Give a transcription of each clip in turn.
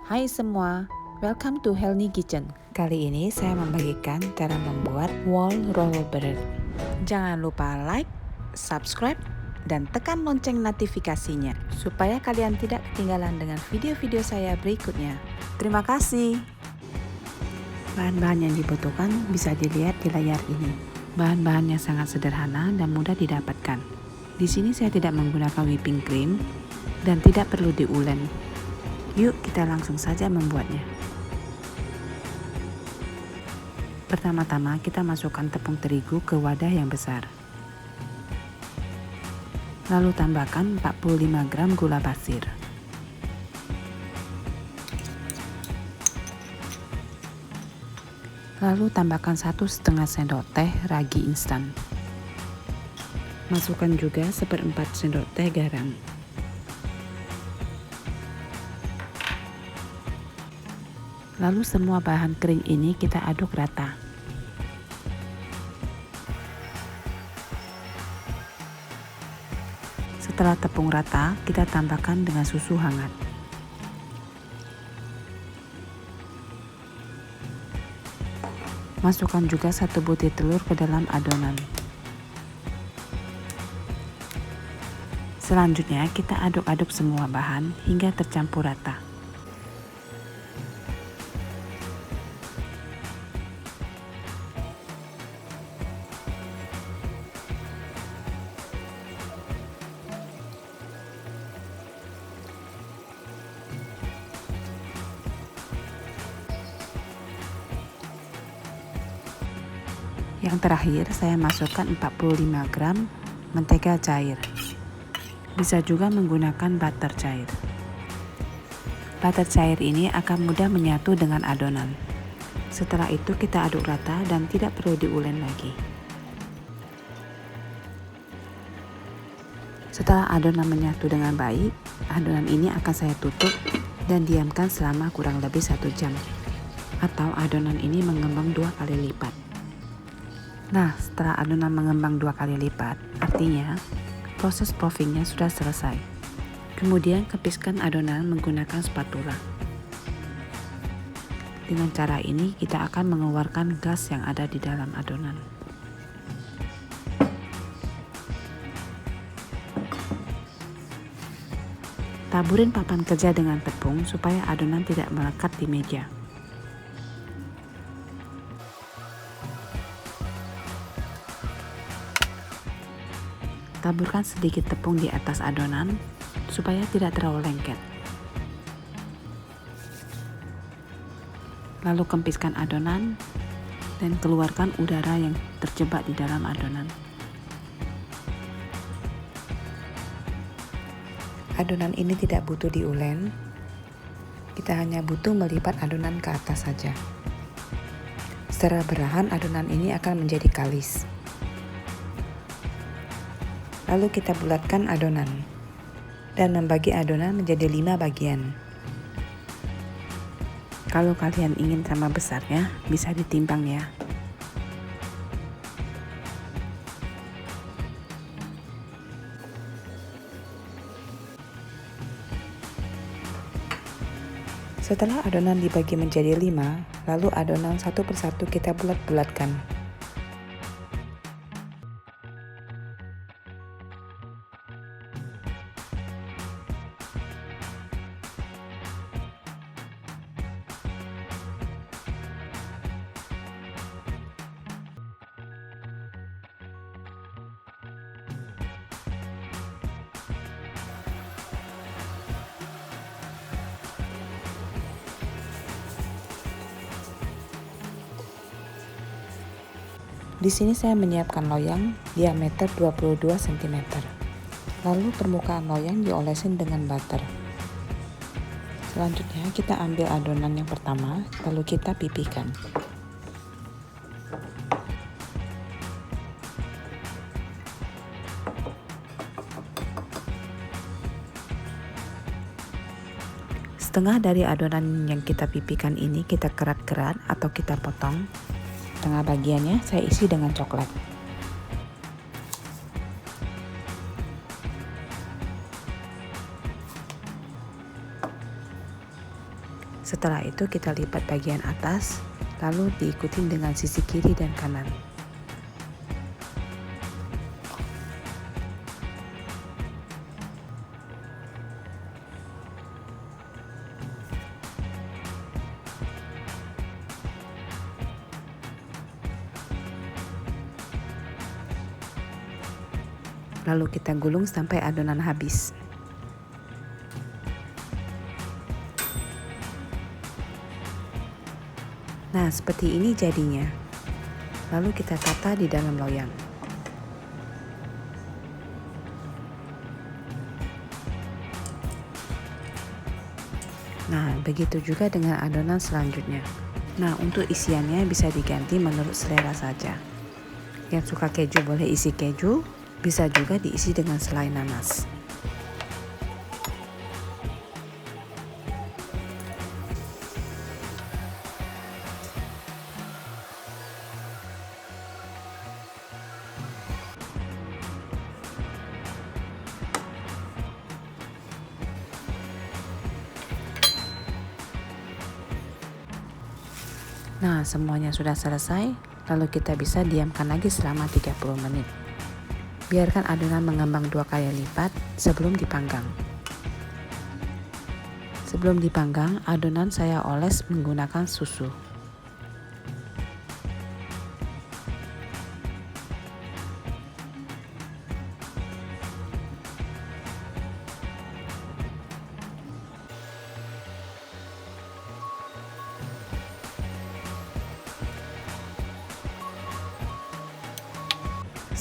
Hai semua, welcome to Helny Kitchen. Kali ini saya membagikan cara membuat wall roll bread. Jangan lupa like, subscribe, dan tekan lonceng notifikasinya supaya kalian tidak ketinggalan dengan video-video saya berikutnya. Terima kasih. Bahan-bahan yang dibutuhkan bisa dilihat di layar ini. Bahan-bahannya sangat sederhana dan mudah didapatkan. Di sini saya tidak menggunakan whipping cream dan tidak perlu diulen. Yuk kita langsung saja membuatnya. Pertama-tama kita masukkan tepung terigu ke wadah yang besar. Lalu tambahkan 45 gram gula pasir. Lalu tambahkan 1,5 sendok teh ragi instan. Masukkan juga 1/4 sendok teh garam. Lalu semua bahan kering ini kita aduk rata. Setelah tepung rata, kita tambahkan dengan susu hangat. Masukkan juga 1 butir telur ke dalam adonan. Selanjutnya kita aduk-aduk semua bahan hingga tercampur rata. Yang terakhir saya masukkan 45 gram mentega cair. Bisa juga menggunakan butter cair. Butter cair ini akan mudah menyatu dengan adonan. Setelah itu kita aduk rata dan tidak perlu diulen lagi. Setelah adonan menyatu dengan baik, adonan ini akan saya tutup dan diamkan selama kurang lebih 1 jam. Atau adonan ini mengembang 2 kali lipat. Nah, setelah adonan mengembang 2 kali lipat, artinya proses puffingnya sudah selesai. Kemudian kepiskan adonan menggunakan spatula. Dengan cara ini kita akan mengeluarkan gas yang ada di dalam adonan. Taburin papan kerja dengan tepung supaya adonan tidak melekat di meja. Taburkan sedikit tepung di atas adonan supaya tidak terlalu lengket. Lalu kempiskan adonan dan keluarkan udara yang terjebak di dalam adonan. Adonan ini tidak butuh diulen. Kita hanya butuh melipat adonan ke atas saja. Secara perlahan adonan ini akan menjadi kalis. Lalu kita bulatkan adonan dan membagi adonan menjadi 5 bagian. Kalau kalian ingin sama besarnya, bisa ditimbang ya. Setelah adonan dibagi menjadi 5, lalu adonan satu persatu kita bulat-bulatkan. Di sini saya menyiapkan loyang diameter 22 cm. Lalu permukaan loyang diolesin dengan butter. Selanjutnya kita ambil adonan yang pertama, lalu kita pipihkan. Setengah dari adonan yang kita pipihkan ini kita kerat-kerat atau kita potong. Tengah bagiannya saya isi dengan coklat. Setelah itu kita lipat bagian atas, lalu diikuti dengan sisi kiri dan kanan. Lalu kita gulung sampai adonan habis. Nah, seperti ini jadinya. Lalu kita tata di dalam loyang. Nah, begitu juga dengan adonan selanjutnya. Nah, untuk isiannya bisa diganti menurut selera saja. Yang suka keju boleh isi keju, bisa juga diisi dengan selai nanas. Nah, semuanya sudah selesai, lalu kita bisa diamkan lagi selama 30 menit. Biarkan adonan mengembang 2 kali lipat sebelum dipanggang. Sebelum dipanggang, adonan saya oles menggunakan susu.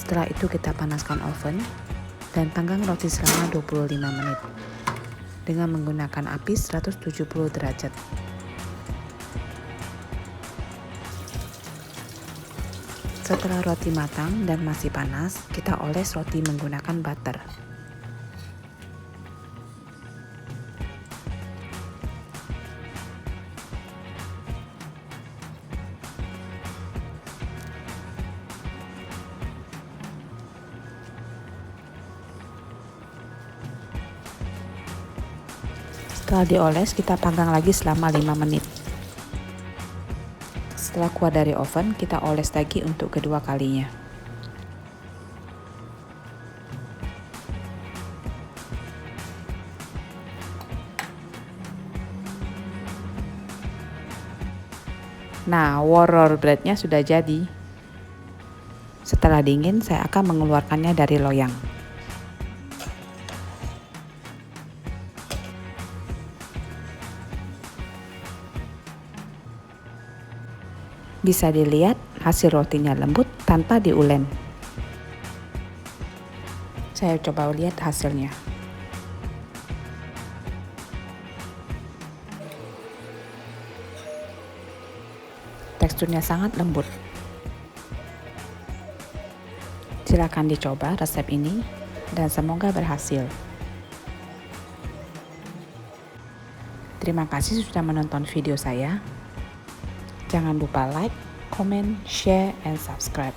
Setelah itu kita panaskan oven dan panggang roti selama 25 menit dengan menggunakan api 170 derajat. Setelah roti matang dan masih panas, kita oles roti menggunakan butter. Setelah dioles, kita panggang lagi selama 5 menit. Setelah keluar dari oven, kita oles lagi untuk kedua kalinya. Nah, waror breadnya sudah jadi. Setelah dingin, saya akan mengeluarkannya dari loyang. Bisa dilihat hasil rotinya lembut tanpa diulен. Saya coba lihat hasilnya. Teksturnya sangat lembut. Silakan dicoba resep ini dan semoga berhasil. Terima kasih sudah menonton video saya. Jangan lupa like, comment, share, and subscribe.